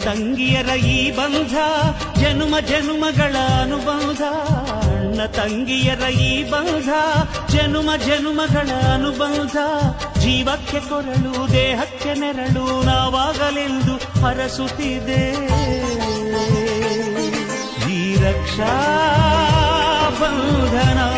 ತಂಗಿಯರ ಈ ಬಂಧ ಜನುಮ ಜನುಮಗಳ ಅನುಬಂಧ. ಅಣ್ಣ ತಂಗಿಯರ ಈ ಬಂಧ ಜನುಮ ಜನುಮಗಳ ಅನುಬಂಧ. ಜೀವಕ್ಕೆ ಕೊರಳು ದೇಹಕ್ಕೆ ನೆರಳು ನಾವಾಗಲೆಂದು ಹರಸುತ್ತಿದೆ ಈ ರಕ್ಷಾ ಬಂಧನ.